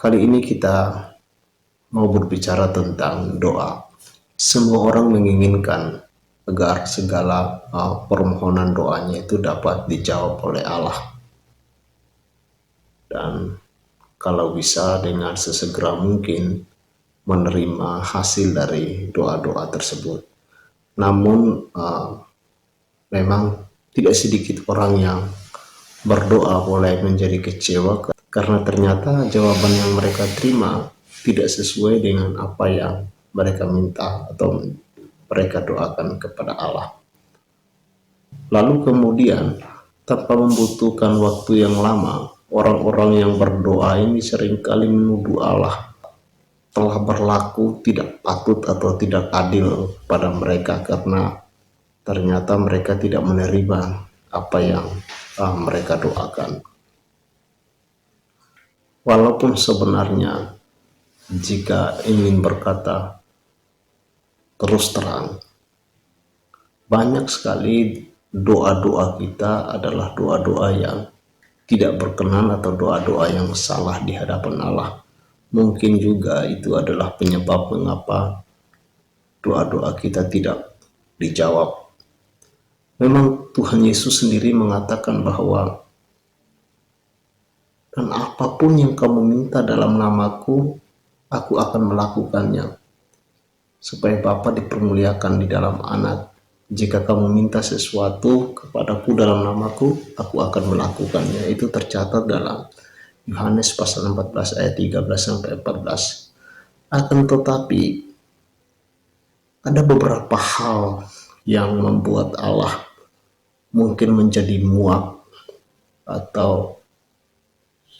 Kali ini kita mau berbicara tentang doa. Semua orang menginginkan agar segala permohonan doanya itu dapat dijawab oleh Allah. Dan kalau bisa dengan sesegera mungkin menerima hasil dari doa-doa tersebut. Namun memang tidak sedikit orang yang berdoa mulai menjadi kecewa karena ternyata jawaban yang mereka terima tidak sesuai dengan apa yang mereka minta atau mereka doakan kepada Allah. Lalu kemudian tanpa membutuhkan waktu yang lama, orang-orang yang berdoa ini seringkali menuduh Allah telah berlaku tidak patut atau tidak adil pada mereka karena ternyata mereka tidak menerima apa yang mereka doakan. Walaupun sebenarnya jika ingin berkata terus terang, banyak sekali doa-doa kita adalah doa-doa yang tidak berkenan atau doa-doa yang salah di hadapan Allah. Mungkin juga itu adalah penyebab mengapa doa-doa kita tidak dijawab. Memang Tuhan Yesus sendiri mengatakan bahwa dan apapun yang kamu minta dalam namaku, aku akan melakukannya, supaya Bapa dipermuliakan di dalam Anak. Jika kamu minta sesuatu kepadaku dalam namaku, aku akan melakukannya. Itu tercatat dalam Yohanes pasal 14 ayat 13-14. Akan tetapi, ada beberapa hal yang membuat Allah mungkin menjadi muak atau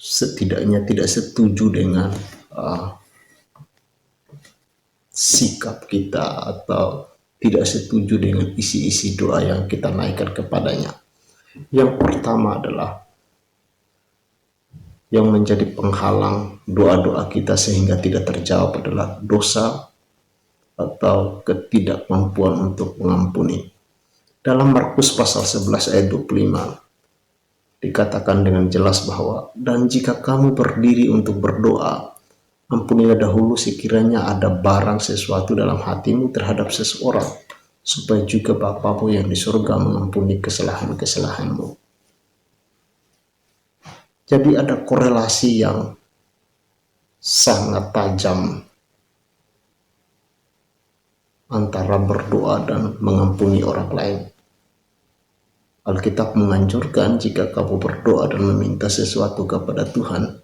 setidaknya tidak setuju dengan sikap kita atau tidak setuju dengan isi-isi doa yang kita naikkan kepadanya. Yang pertama adalah yang menjadi penghalang doa-doa kita sehingga tidak terjawab adalah dosa atau ketidakmampuan untuk mengampuni. Dalam Markus pasal 11 ayat 25 dikatakan dengan jelas bahwa dan jika kamu berdiri untuk berdoa, ampunilah dahulu sekiranya ada barang sesuatu dalam hatimu terhadap seseorang, supaya juga Bapamu yang di surga mengampuni kesalahan-kesalahanmu. Jadi ada korelasi yang sangat tajam antara berdoa dan mengampuni orang lain. Alkitab menganjurkan jika kamu berdoa dan meminta sesuatu kepada Tuhan,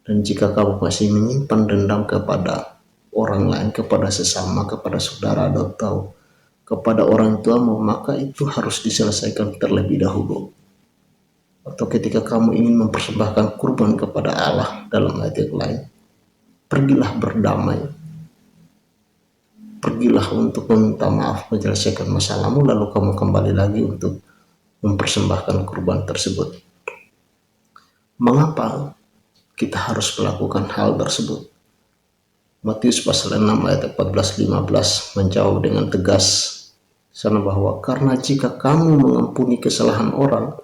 dan jika kamu masih menyimpan dendam kepada orang lain, kepada sesama, kepada saudara atau kepada orang tuamu, maka itu harus diselesaikan terlebih dahulu. Atau ketika kamu ingin mempersembahkan kurban kepada Allah dalam ayat yang lain, pergilah berdamai. Pergilah untuk meminta maaf, menyelesaikan masalahmu, lalu kamu kembali lagi untuk mempersembahkan kurban tersebut. Mengapa kita harus melakukan hal tersebut? Matius pasal 6 ayat 14-15 menjawab dengan tegas sana bahwa karena jika kamu mengampuni kesalahan orang,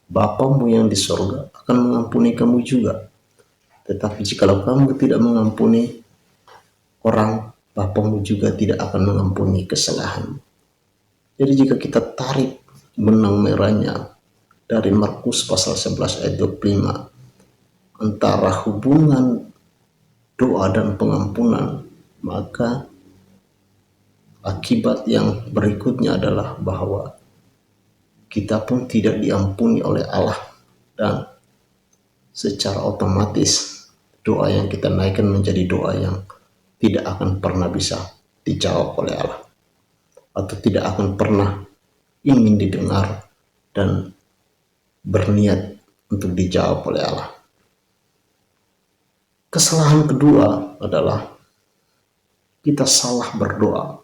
Bapamu yang di surga akan mengampuni kamu juga. Tetapi jikalau kamu tidak mengampuni orang, Bapamu juga tidak akan mengampuni kesalahan. Jadi jika kita tarik benang merahnya dari Markus pasal 11 ayat 25 antara hubungan doa dan pengampunan, maka akibat yang berikutnya adalah bahwa kita pun tidak diampuni oleh Allah, dan secara otomatis doa yang kita naikkan menjadi doa yang tidak akan pernah bisa dijawab oleh Allah, atau tidak akan pernah ingin didengar dan berniat untuk dijawab oleh Allah. Kesalahan kedua adalah kita salah berdoa.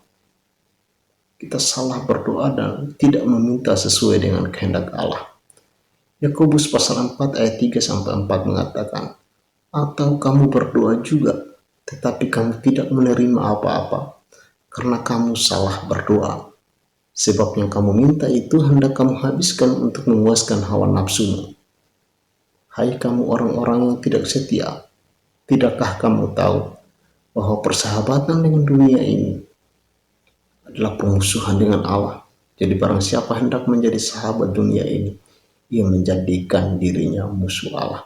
Kita salah berdoa dan tidak meminta sesuai dengan kehendak Allah. Yakobus pasal 4 ayat 3-4 mengatakan, atau kamu berdoa juga, tetapi kamu tidak menerima apa-apa, karena kamu salah berdoa. Sebab yang kamu minta itu hendak kamu habiskan untuk memuaskan hawa nafsumu. Hai kamu orang-orang yang tidak setia, Tidakkah kamu tahu bahwa persahabatan dengan dunia ini adalah permusuhan dengan Allah? Jadi barang siapa hendak menjadi sahabat dunia ini, ia menjadikan dirinya musuh Allah.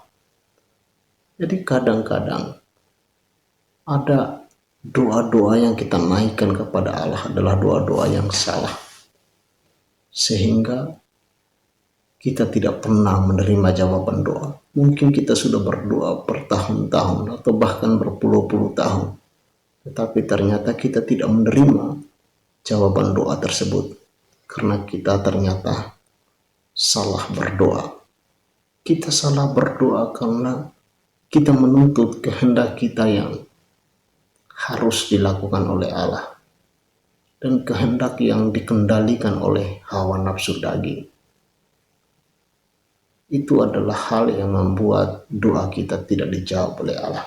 Jadi kadang-kadang ada doa-doa yang kita naikkan kepada Allah adalah doa-doa yang salah. Sehingga kita tidak pernah menerima jawaban doa. Mungkin kita sudah berdoa bertahun-tahun atau bahkan berpuluh-puluh tahun. Tetapi ternyata kita tidak menerima jawaban doa tersebut. Karena kita ternyata salah berdoa. Kita salah berdoa karena kita menuntut kehendak kita yang harus dilakukan oleh Allah. Dan kehendak yang dikendalikan oleh hawa nafsu daging. Itu adalah hal yang membuat doa kita tidak dijawab oleh Allah.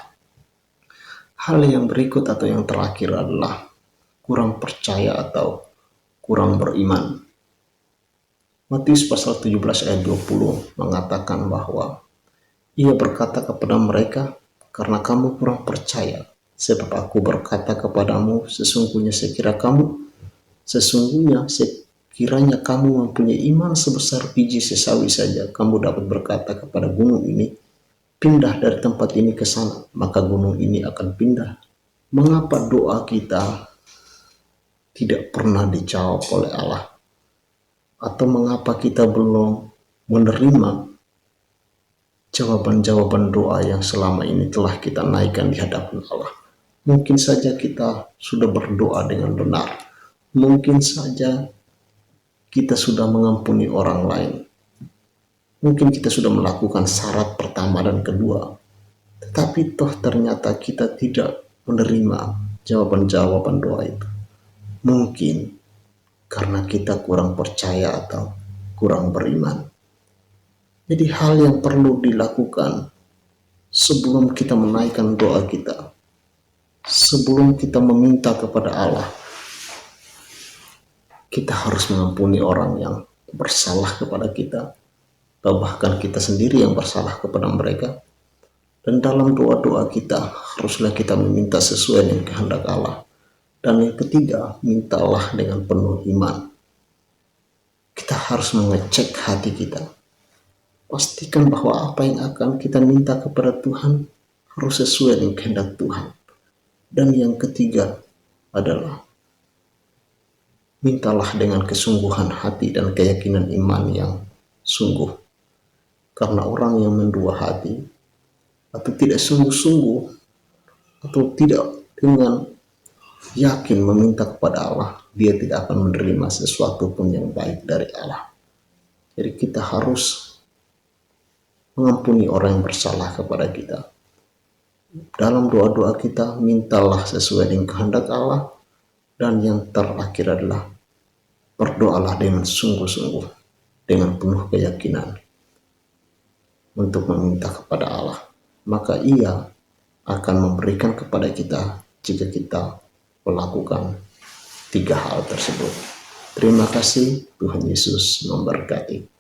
Hal yang berikut atau yang terakhir adalah kurang percaya atau kurang beriman. Matius pasal 17 ayat 20 mengatakan bahwa ia berkata kepada mereka, karena kamu kurang percaya, sebab aku berkata kepadamu, sesungguhnya sekiranya kamu mempunyai iman sebesar biji sesawi saja, kamu dapat berkata kepada gunung ini, pindah dari tempat ini ke sana, maka gunung ini akan pindah. Mengapa doa kita tidak pernah dijawab oleh Allah? Atau mengapa kita belum menerima jawaban-jawaban doa yang selama ini telah kita naikkan di hadapan Allah? Mungkin saja kita sudah berdoa dengan benar. Mungkin saja kita sudah mengampuni orang lain. Mungkin kita sudah melakukan syarat pertama dan kedua. Tetapi toh ternyata kita tidak menerima jawaban-jawaban doa itu. Mungkin karena kita kurang percaya atau kurang beriman. Jadi hal yang perlu dilakukan sebelum kita menaikkan doa kita, sebelum kita meminta kepada Allah, kita harus mengampuni orang yang bersalah kepada kita, atau bahkan kita sendiri yang bersalah kepada mereka. Dan dalam doa-doa kita haruslah kita meminta sesuai dengan kehendak Allah. Dan yang ketiga, mintalah dengan penuh iman. Kita harus mengecek hati kita. Pastikan bahwa apa yang akan kita minta kepada Tuhan harus sesuai dengan kehendak Tuhan. Dan yang ketiga adalah mintalah dengan kesungguhan hati dan keyakinan iman yang sungguh. Karena orang yang mendua hati atau tidak sungguh-sungguh atau tidak dengan yakin meminta kepada Allah, dia tidak akan menerima sesuatu pun yang baik dari Allah. Jadi kita harus mengampuni orang yang bersalah kepada kita. Dalam doa-doa kita, mintalah sesuai dengan kehendak Allah. Dan yang terakhir adalah berdoalah dengan sungguh-sungguh, dengan penuh keyakinan untuk meminta kepada Allah. Maka Ia akan memberikan kepada kita jika kita melakukan tiga hal tersebut. Terima kasih, Tuhan Yesus memberkati.